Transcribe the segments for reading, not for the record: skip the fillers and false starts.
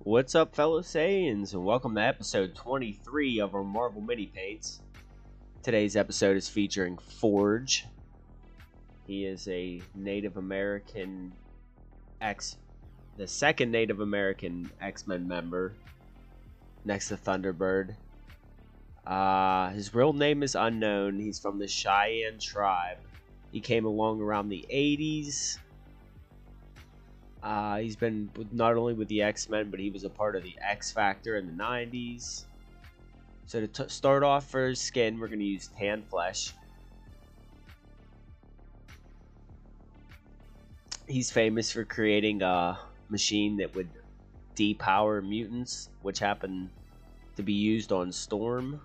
What's up, fellow Saiyans, and welcome to episode 23 of our Marvel Mini-Paints. Today's episode is featuring Forge. He is a Native American the second Native American X-Men member, next to Thunderbird. His real name is unknown. He's from the Saiyan tribe. He came along around the 80s. He's been not only with the X-Men, but he was a part of the X Factor in the 90s. So to start off for his skin, we're going to use tan flesh. He's famous for creating a machine that would depower mutants, which happened to be used on Storm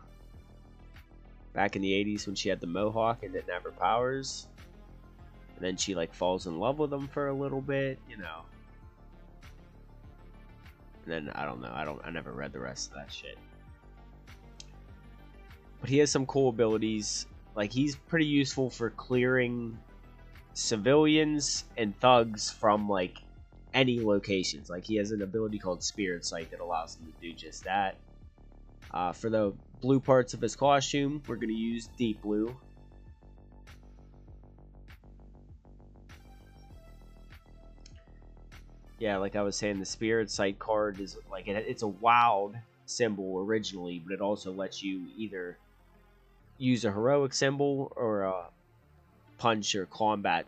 back in the 80s when she had the Mohawk and didn't have her powers. And then she falls in love with him for a little bit, And then I don't know. I never read the rest of that shit. But he has some cool abilities. He's pretty useful for clearing civilians and thugs from any locations. He has an ability called Spirit Sight that allows him to do just that. For the blue parts of his costume, we're gonna use deep blue. Yeah, like I was saying, the Spirit Sight card is it's a wild symbol originally, but it also lets you either use a heroic symbol or a punch or combat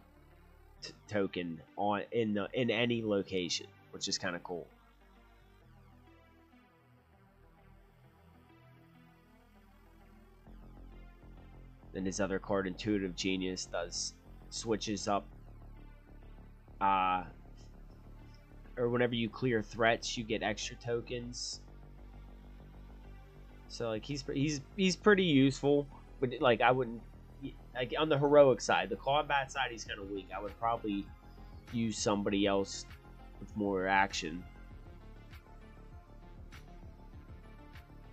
token in any location, which is kind of cool. Then his other card, Intuitive Genius, switches up. Or whenever you clear threats, you get extra tokens. So he's pretty useful, but I wouldn't on the heroic side. The combat side, he's kind of weak. I would probably use somebody else with more action.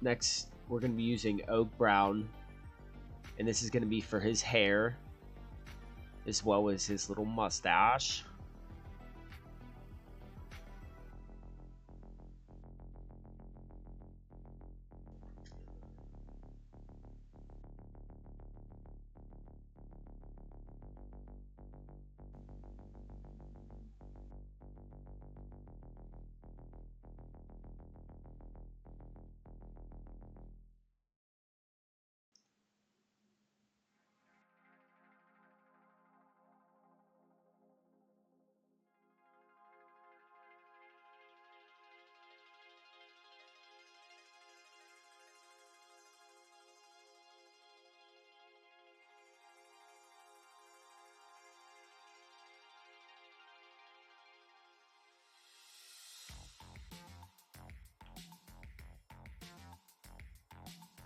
Next, we're gonna be using Oak Brown, and this is gonna be for his hair, as well as his little mustache.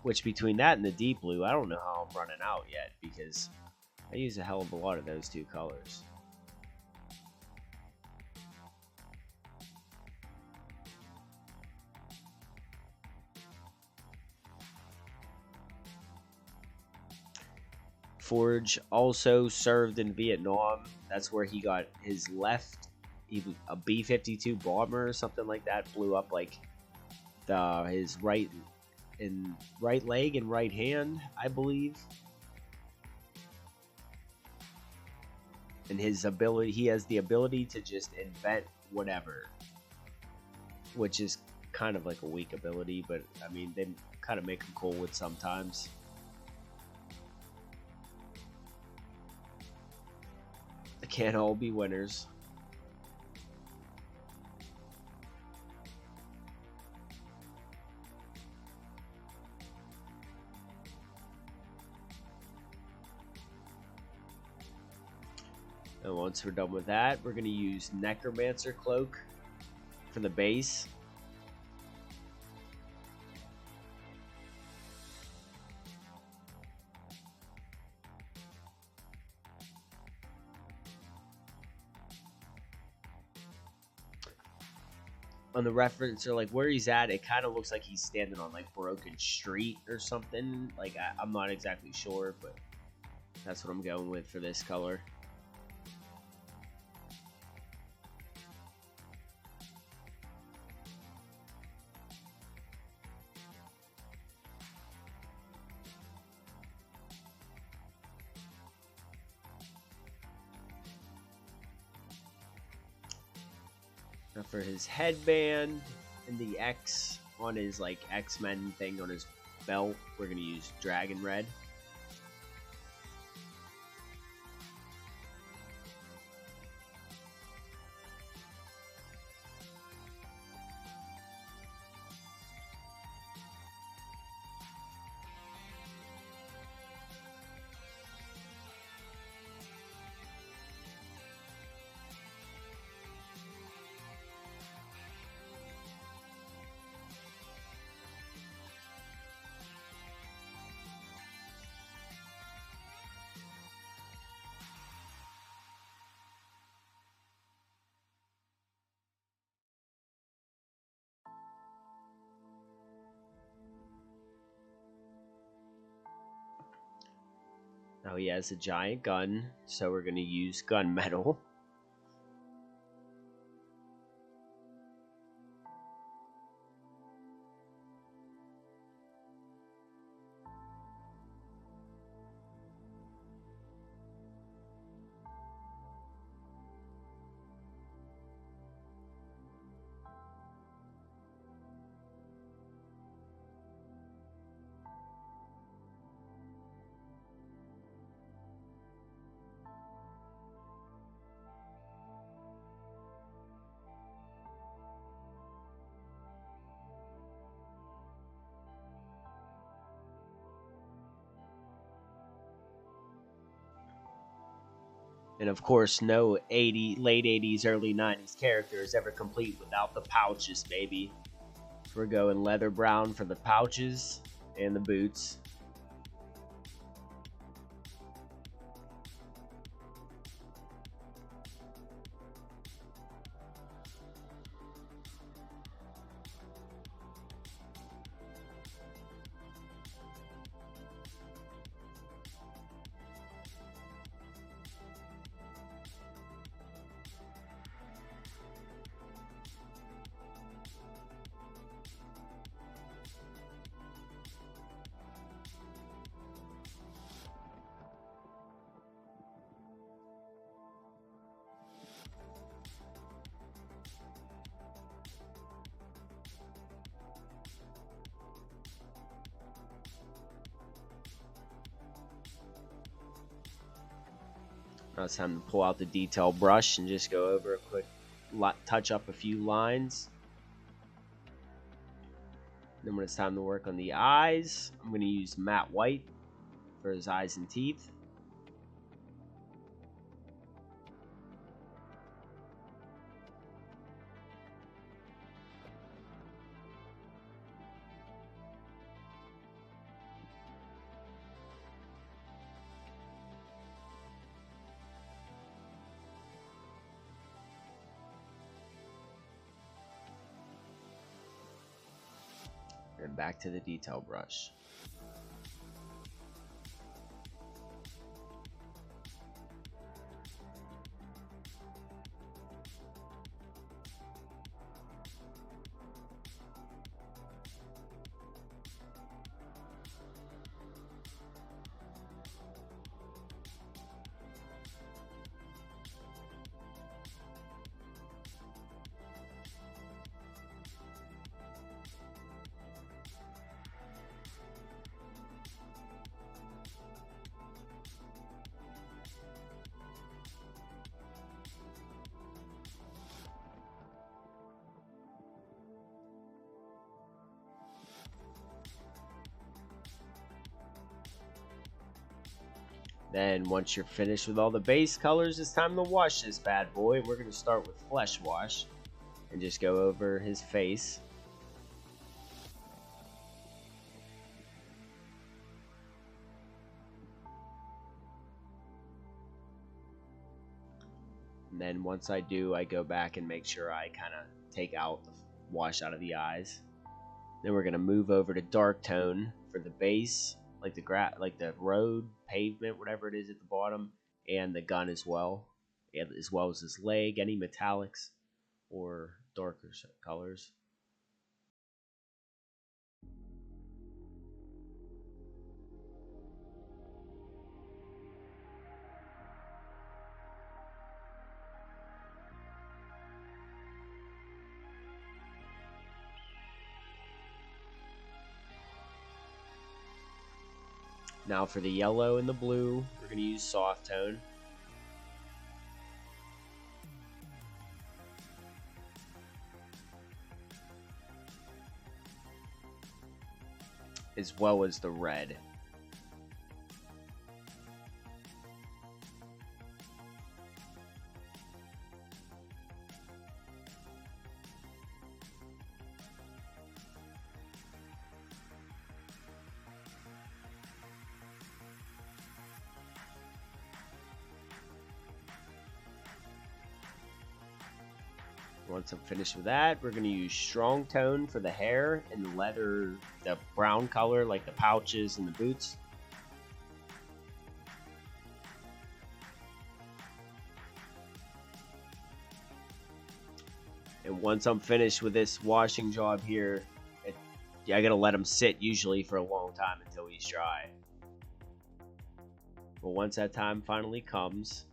Which between that and the deep blue, I don't know how I'm running out yet, because I use a hell of a lot of those two colors. Forge also served in Vietnam. That's where he got his a B-52 bomber or something like that, blew up his right leg and right hand, I believe. And his ability, he has the ability to just invent whatever, which is kind of a weak ability, but I mean, they kind of make him cool with sometimes. They can't all be winners. And once we're done with that, we're going to use Necromancer Cloak for the base. On the reference, or where he's at, it kind of looks like he's standing on Broken Street or something. I'm not exactly sure, but that's what I'm going with for this color. Now for his headband and the X on his like X-Men thing on his belt, we're gonna use Dragon Red. Now he has a giant gun, so we're going to use gunmetal. And of course, no late 80s, early 90s character is ever complete without the pouches, baby. We're going leather brown for the pouches and the boots. Now it's time to pull out the detail brush and just go over a quick touch up a few lines. Then when it's time to work on the eyes, I'm going to use matte white for his eyes and teeth. And back to the detail brush. Then once you're finished with all the base colors, it's time to wash this bad boy. We're going to start with Flesh Wash and just go over his face. And then once I do, I go back and make sure I kind of take out the wash out of the eyes. Then we're going to move over to Dark Tone for the base, like the road, pavement, whatever it is at the bottom, and the gun as well as his leg, any metallics or darker colors. Now for the yellow and the blue, we're going to use soft tone. As well as the red. Once I'm finished with that, we're going to use strong tone for the hair and the leather, the brown color, like the pouches and the boots. And once I'm finished with this washing job here, I gotta let him sit usually for a long time until he's dry. But once that time finally comes,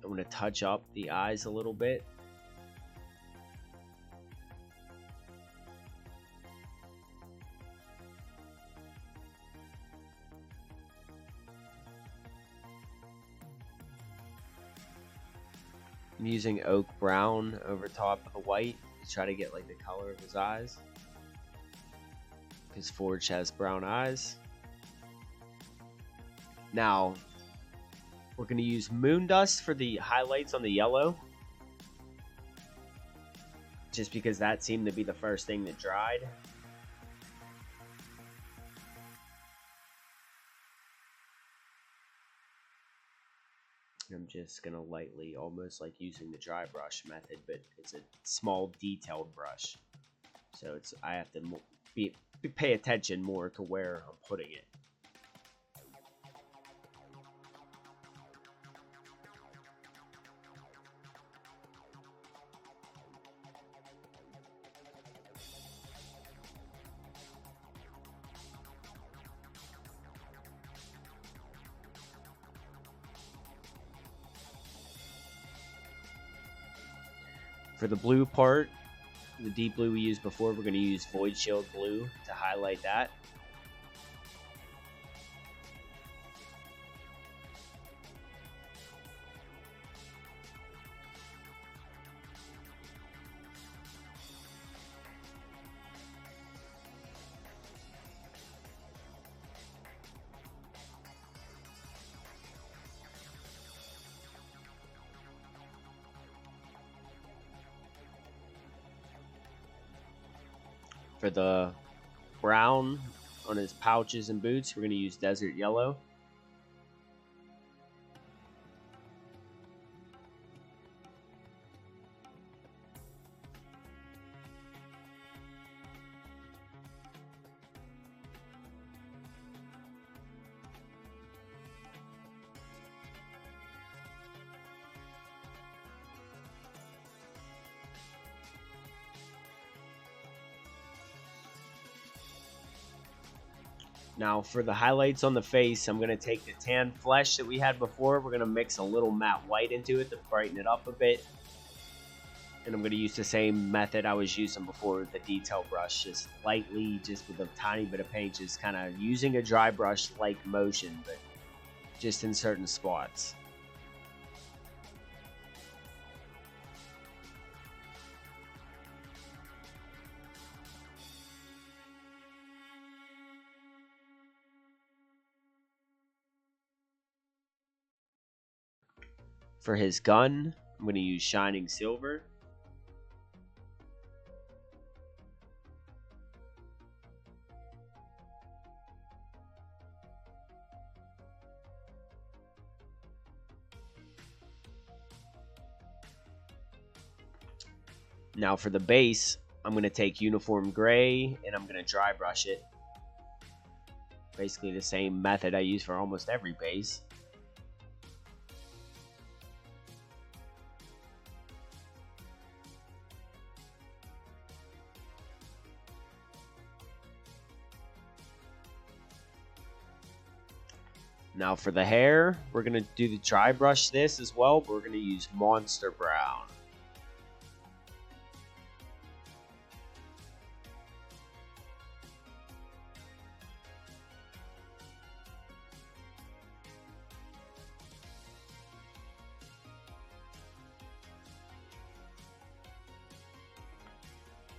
I'm going to touch up the eyes a little bit. I'm using oak brown over top of the white to try to get like the color of his eyes, because Forge has brown eyes. Now we're going to use moon dust for the highlights on the yellow, just because that seemed to be the first thing that dried. I'm just going to lightly, almost like using the dry brush method, but it's a small detailed brush. So I have to pay attention more to where I'm putting it. For the blue part, the deep blue we used before, we're going to use Void Shield blue to highlight that. For the brown on his pouches and boots, we're going to use Desert Yellow. Now for the highlights on the face, I'm going to take the tan flesh that we had before. We're going to mix a little matte white into it to brighten it up a bit. And I'm going to use the same method I was using before with the detail brush. Just lightly, just with a tiny bit of paint, just kind of using a dry brush-like motion, but just in certain spots. For his gun, I'm going to use Shining Silver. Now for the base, I'm going to take Uniform Gray and I'm going to dry brush it. Basically the same method I use for almost every base. Now for the hair, we're going to do the dry brush this as well, but we're going to use Monster Brown.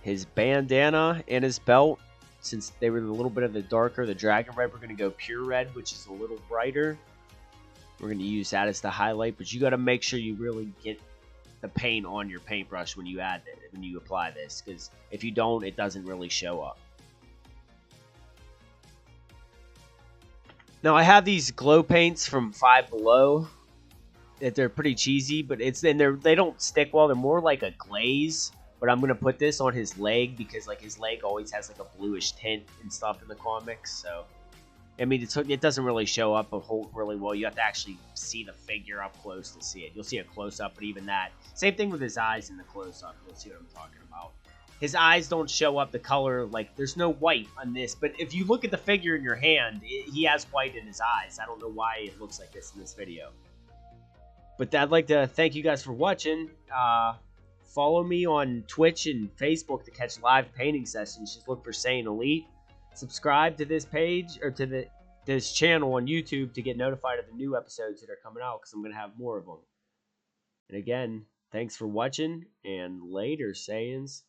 His bandana and his belt, since they were a little bit of the darker, the dragon red, we're going to go pure red, which is a little brighter. We're going to use that as the highlight, but you got to make sure you really get the paint on your paintbrush when you add it, when you apply this, because if you don't, it doesn't really show up. Now I have these glow paints from Five Below. That they're pretty cheesy, but they don't stick well. They're more like a glaze. But I'm gonna put this on his leg because like his leg always has like a bluish tint and stuff in the comics. So I mean, it doesn't really show up really well. You have to actually see the figure up close to see it. You'll see a close up, but even that, same thing with his eyes in the close up. You'll see what I'm talking about. His eyes don't show up the color, like there's no white on this. But if you look at the figure in your hand, he has white in his eyes. I don't know why it looks like this in this video. But I'd like to thank you guys for watching. Follow me on Twitch and Facebook to catch live painting sessions. Just look for Saiyan Elite. Subscribe to this page or to this channel on YouTube to get notified of the new episodes that are coming out because I'm going to have more of them. And again, thanks for watching and later, Saiyans.